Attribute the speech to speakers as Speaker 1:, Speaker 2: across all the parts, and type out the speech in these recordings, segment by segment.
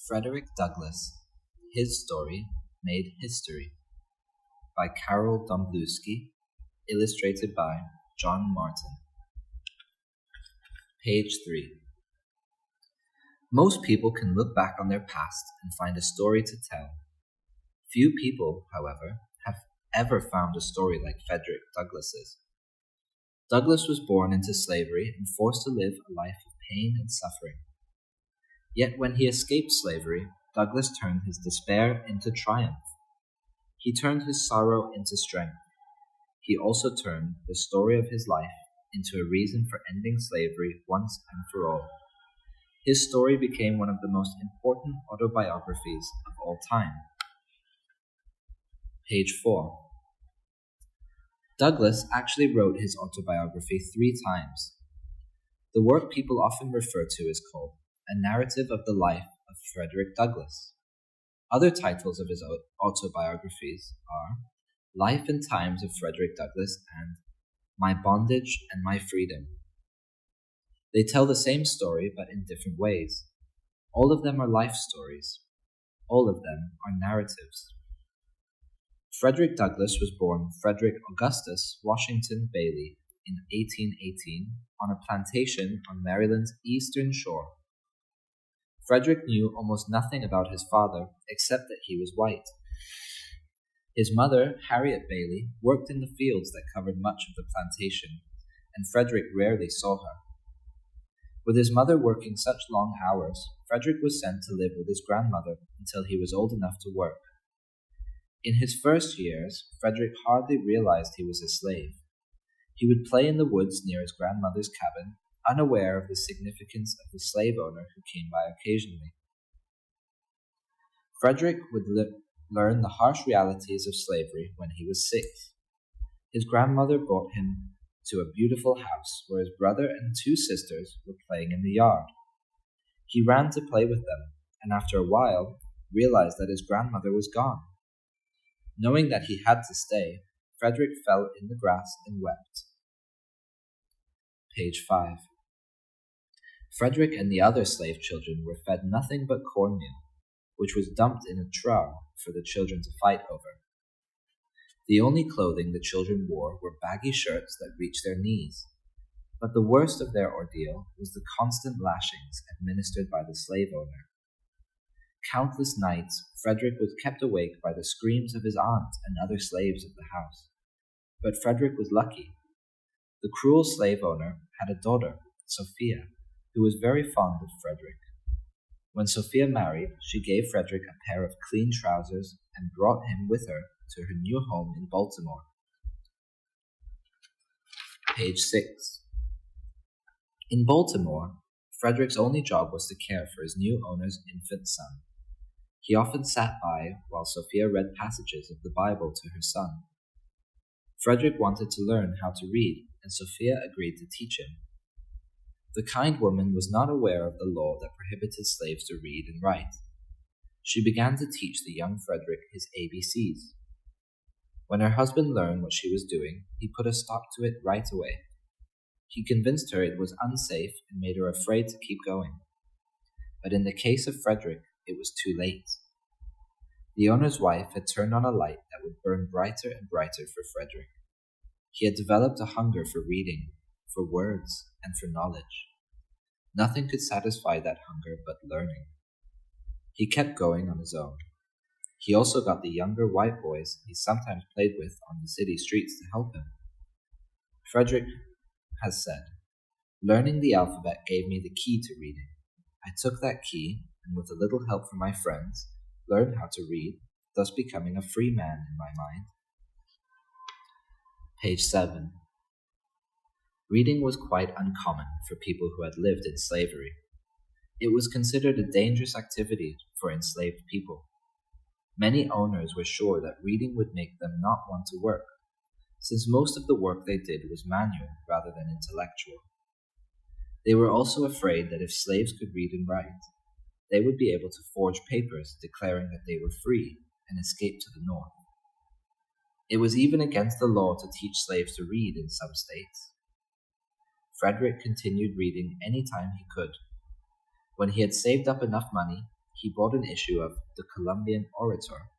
Speaker 1: Frederick Douglass, His Story Made History by Carol Domblewski, illustrated by John Martin. Page 3. Most people can look back on their past and find a story to tell. Few people, however, have ever found a story like Frederick Douglass's. Douglass was born into slavery and forced to live a life of pain and suffering. Yet when he escaped slavery, Douglass turned his despair into triumph. He turned his sorrow into strength. He also turned the story of his life into a reason for ending slavery once and for all. His story became one of the most important autobiographies of all time. Page 4. Douglass actually wrote his autobiography 3 times. The work people often refer to is called A Narrative of the Life of Frederick Douglass. Other titles of his autobiographies are Life and Times of Frederick Douglass and My Bondage and My Freedom. They tell the same story but in different ways. All of them are life stories. All of them are narratives. Frederick Douglass was born Frederick Augustus Washington Bailey in 1818 on a plantation on Maryland's eastern shore. Frederick knew almost nothing about his father except that he was white. His mother, Harriet Bailey, worked in the fields that covered much of the plantation, and Frederick rarely saw her. With his mother working such long hours, Frederick was sent to live with his grandmother until he was old enough to work. In his first years, Frederick hardly realized he was a slave. He would play in the woods near his grandmother's cabin, unaware of the significance of the slave owner who came by occasionally. Frederick would learn the harsh realities of slavery when he was 6. His grandmother brought him to a beautiful house where his brother and 2 sisters were playing in the yard. He ran to play with them, and after a while realized that his grandmother was gone. Knowing that he had to stay, Frederick fell in the grass and wept. Page 5. Frederick and the other slave children were fed nothing but cornmeal, which was dumped in a trough for the children to fight over. The only clothing the children wore were baggy shirts that reached their knees. But the worst of their ordeal was the constant lashings administered by the slave owner. Countless nights, Frederick was kept awake by the screams of his aunt and other slaves of the house. But Frederick was lucky. The cruel slave owner had a daughter, Sophia, who was very fond of Frederick. When Sophia married, she gave Frederick a pair of clean trousers and brought him with her to her new home in Baltimore. Page 6. In Baltimore, Frederick's only job was to care for his new owner's infant son. He often sat by while Sophia read passages of the Bible to her son. Frederick wanted to learn how to read, and Sophia agreed to teach him. The kind woman was not aware of the law that prohibited slaves to read and write. She began to teach the young Frederick his ABCs. When her husband learned what she was doing, he put a stop to it right away. He convinced her it was unsafe and made her afraid to keep going. But in the case of Frederick, it was too late. The owner's wife had turned on a light that would burn brighter and brighter for Frederick. He had developed a hunger for reading, for words, and for knowledge. Nothing could satisfy that hunger but learning. He kept going on his own. He also got the younger white boys he sometimes played with on the city streets to help him. Frederick has said, "Learning the alphabet gave me the key to reading. I took that key, and with a little help from my friends, learned how to read, thus becoming a free man in my mind." Page 7. Reading was quite uncommon for people who had lived in slavery. It was considered a dangerous activity for enslaved people. Many owners were sure that reading would make them not want to work, since most of the work they did was manual rather than intellectual. They were also afraid that if slaves could read and write, they would be able to forge papers declaring that they were free and escape to the north. It was even against the law to teach slaves to read in some states. Frederick continued reading any time he could. When he had saved up enough money, he bought an issue of The Columbian Orator,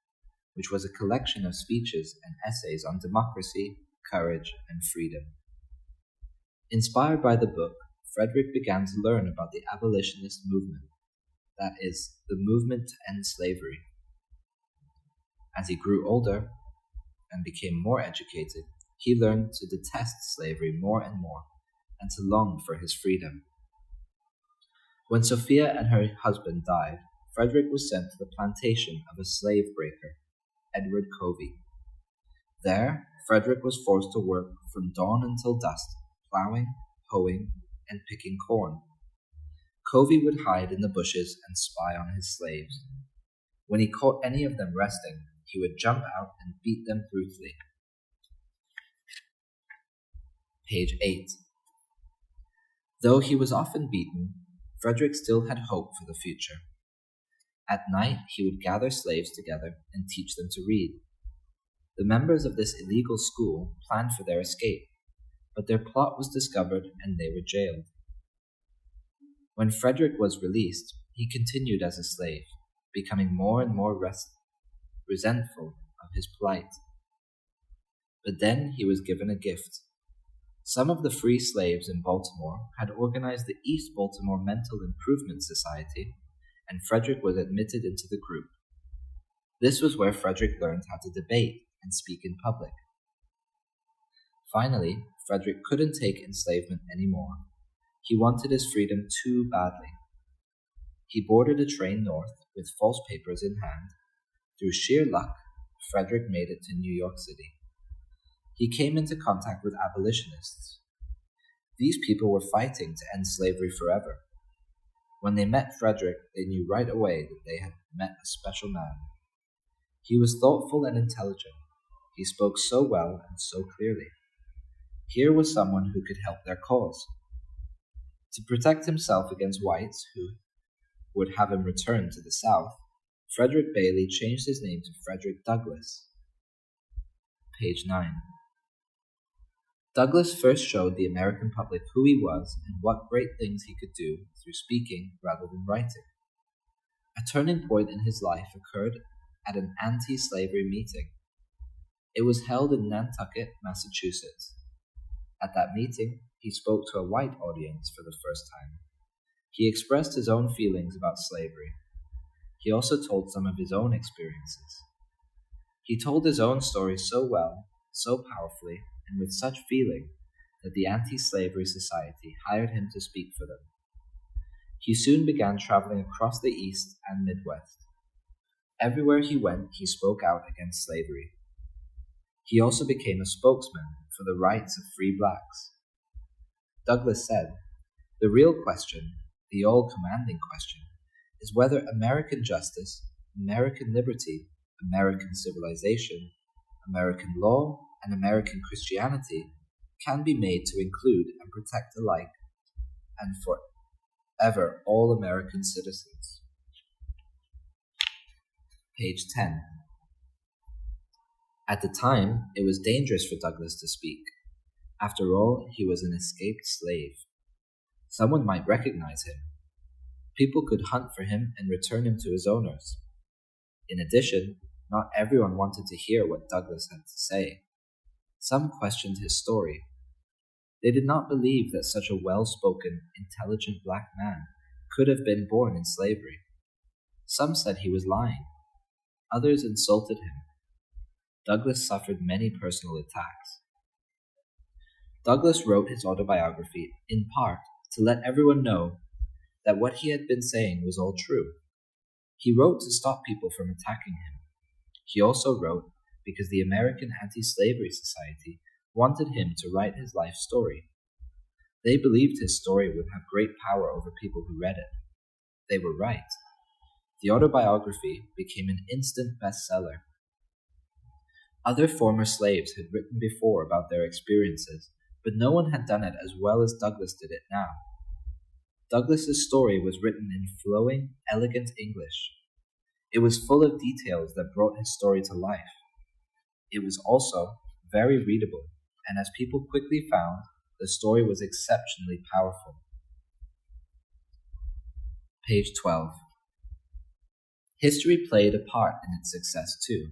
Speaker 1: which was a collection of speeches and essays on democracy, courage, and freedom. Inspired by the book, Frederick began to learn about the abolitionist movement, that is, the movement to end slavery. As he grew older and became more educated, he learned to detest slavery more and more, and to long for his freedom. When Sophia and her husband died, Frederick was sent to the plantation of a slave breaker, Edward Covey. There, Frederick was forced to work from dawn until dusk, plowing, hoeing, and picking corn. Covey would hide in the bushes and spy on his slaves. When he caught any of them resting, he would jump out and beat them brutally. Page 8. Though he was often beaten, Frederick still had hope for the future. At night, he would gather slaves together and teach them to read. The members of this illegal school planned for their escape, but their plot was discovered and they were jailed. When Frederick was released, he continued as a slave, becoming more and more resentful of his plight. But then he was given a gift. Some of the free slaves in Baltimore had organized the East Baltimore Mental Improvement Society, and Frederick was admitted into the group. This was where Frederick learned how to debate and speak in public. Finally, Frederick couldn't take enslavement anymore. He wanted his freedom too badly. He boarded a train north with false papers in hand. Through sheer luck, Frederick made it to New York City. He came into contact with abolitionists. These people were fighting to end slavery forever. When they met Frederick, they knew right away that they had met a special man. He was thoughtful and intelligent. He spoke so well and so clearly. Here was someone who could help their cause. To protect himself against whites who would have him return to the South, Frederick Bailey changed his name to Frederick Douglass. Page 9. Douglass first showed the American public who he was and what great things he could do through speaking rather than writing. A turning point in his life occurred at an anti-slavery meeting. It was held in Nantucket, Massachusetts. At that meeting, he spoke to a white audience for the first time. He expressed his own feelings about slavery. He also told some of his own experiences. He told his own story so well, so powerfully, and with such feeling that the Anti-Slavery Society hired him to speak for them. He soon began traveling across the East and Midwest. Everywhere he went, he spoke out against slavery. He also became a spokesman for the rights of free blacks. Douglass said, "The real question, the all-commanding question, is whether American justice, American liberty, American civilization, American law, and American Christianity can be made to include and protect alike and forever all American citizens." Page 10. At the time, it was dangerous for Douglass to speak. After all, he was an escaped slave. Someone might recognize him. People could hunt for him and return him to his owners. In addition, not everyone wanted to hear what Douglass had to say. Some questioned his story. They did not believe that such a well-spoken, intelligent black man could have been born in slavery. Some said he was lying. Others insulted him. Douglass suffered many personal attacks. Douglass wrote his autobiography in part to let everyone know that what he had been saying was all true. He wrote to stop people from attacking him. He also wrote because the American Anti-Slavery Society wanted him to write his life story. They believed his story would have great power over people who read it. They were right. The autobiography became an instant bestseller. Other former slaves had written before about their experiences, but no one had done it as well as Douglass did it now. Douglass's story was written in flowing, elegant English. It was full of details that brought his story to life. It was also very readable, and as people quickly found, the story was exceptionally powerful. Page 12. History played a part in its success too.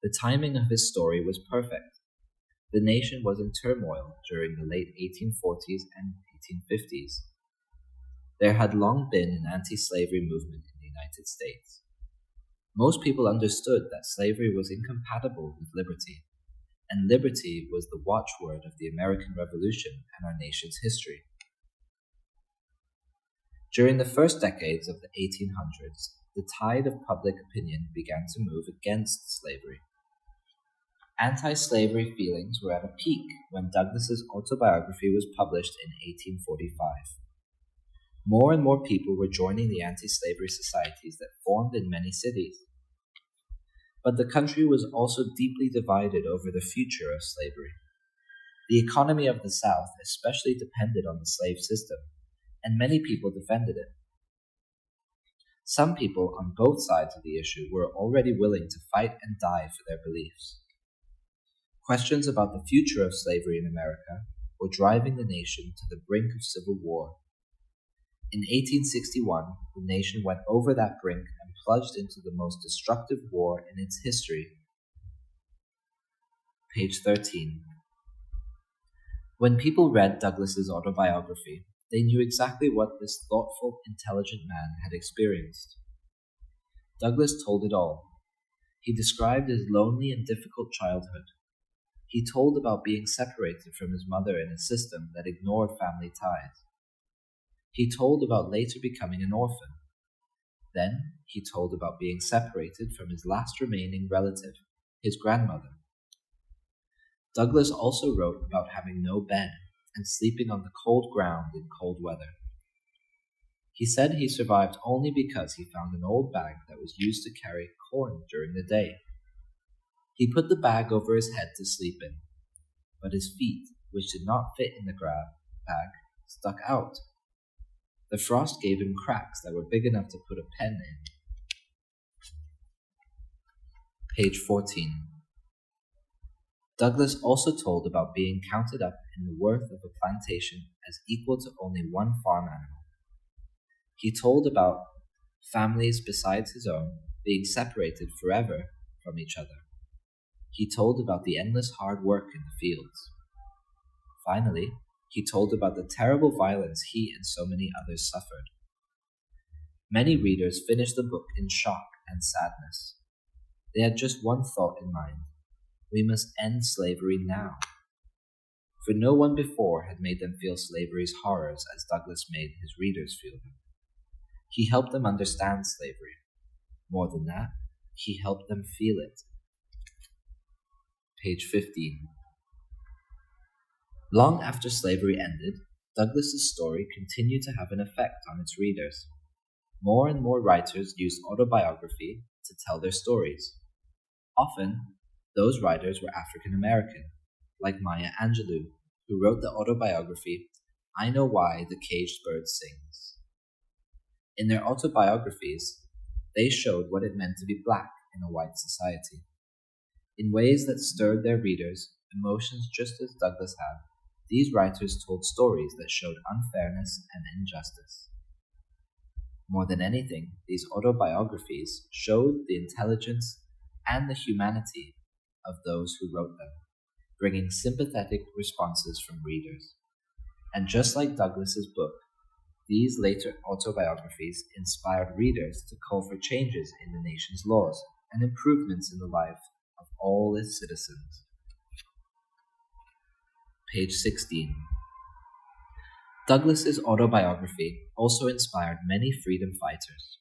Speaker 1: The timing of his story was perfect. The nation was in turmoil during the late 1840s and 1850s. There had long been an anti-slavery movement in the United States. Most people understood that slavery was incompatible with liberty, and liberty was the watchword of the American Revolution and our nation's history. During the first decades of the 1800s, the tide of public opinion began to move against slavery. Anti-slavery feelings were at a peak when Douglas's autobiography was published in 1845. More and more people were joining the anti-slavery societies that formed in many cities. But the country was also deeply divided over the future of slavery. The economy of the South especially depended on the slave system, and many people defended it. Some people on both sides of the issue were already willing to fight and die for their beliefs. Questions about the future of slavery in America were driving the nation to the brink of civil war. In 1861, the nation went over that brink and plunged into the most destructive war in its history. Page 13. When people read Douglas's autobiography, they knew exactly what this thoughtful, intelligent man had experienced. Douglas told it all. He described his lonely and difficult childhood. He told about being separated from his mother in a system that ignored family ties. He told about later becoming an orphan. Then he told about being separated from his last remaining relative, his grandmother. Douglas also wrote about having no bed and sleeping on the cold ground in cold weather. He said he survived only because he found an old bag that was used to carry corn during the day. He put the bag over his head to sleep in, but his feet, which did not fit in the bag, stuck out. The frost gave him cracks that were big enough to put a pen in. Page 14. Douglas also told about being counted up in the worth of a plantation as equal to only one farm animal. He told about families besides his own being separated forever from each other. He told about the endless hard work in the fields. Finally, he told about the terrible violence he and so many others suffered. Many readers finished the book in shock and sadness. They had just one thought in mind: we must end slavery now. For no one before had made them feel slavery's horrors as Douglas made his readers feel them. He helped them understand slavery. More than that, he helped them feel it. Page 15. Long after slavery ended, Douglas's story continued to have an effect on its readers. More and more writers used autobiography to tell their stories. Often, those writers were African American, like Maya Angelou, who wrote the autobiography, I Know Why the Caged Bird Sings. In their autobiographies, they showed what it meant to be black in a white society. In ways that stirred their readers' emotions just as Douglas had, these writers told stories that showed unfairness and injustice. More than anything, these autobiographies showed the intelligence and the humanity of those who wrote them, bringing sympathetic responses from readers. And just like Douglas's book, these later autobiographies inspired readers to call for changes in the nation's laws and improvements in the life of all its citizens. Page 16. Douglas's autobiography also inspired many freedom fighters.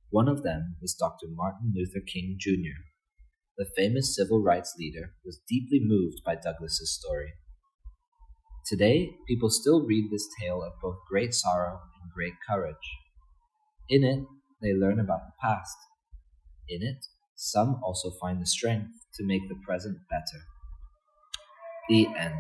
Speaker 1: One of them was Dr. Martin Luther King Jr. The famous civil rights leader was deeply moved by Douglas's story. Today, people still read this tale of both great sorrow and great courage. In it, they learn about the past. In it, some also find the strength to make the present better. The end.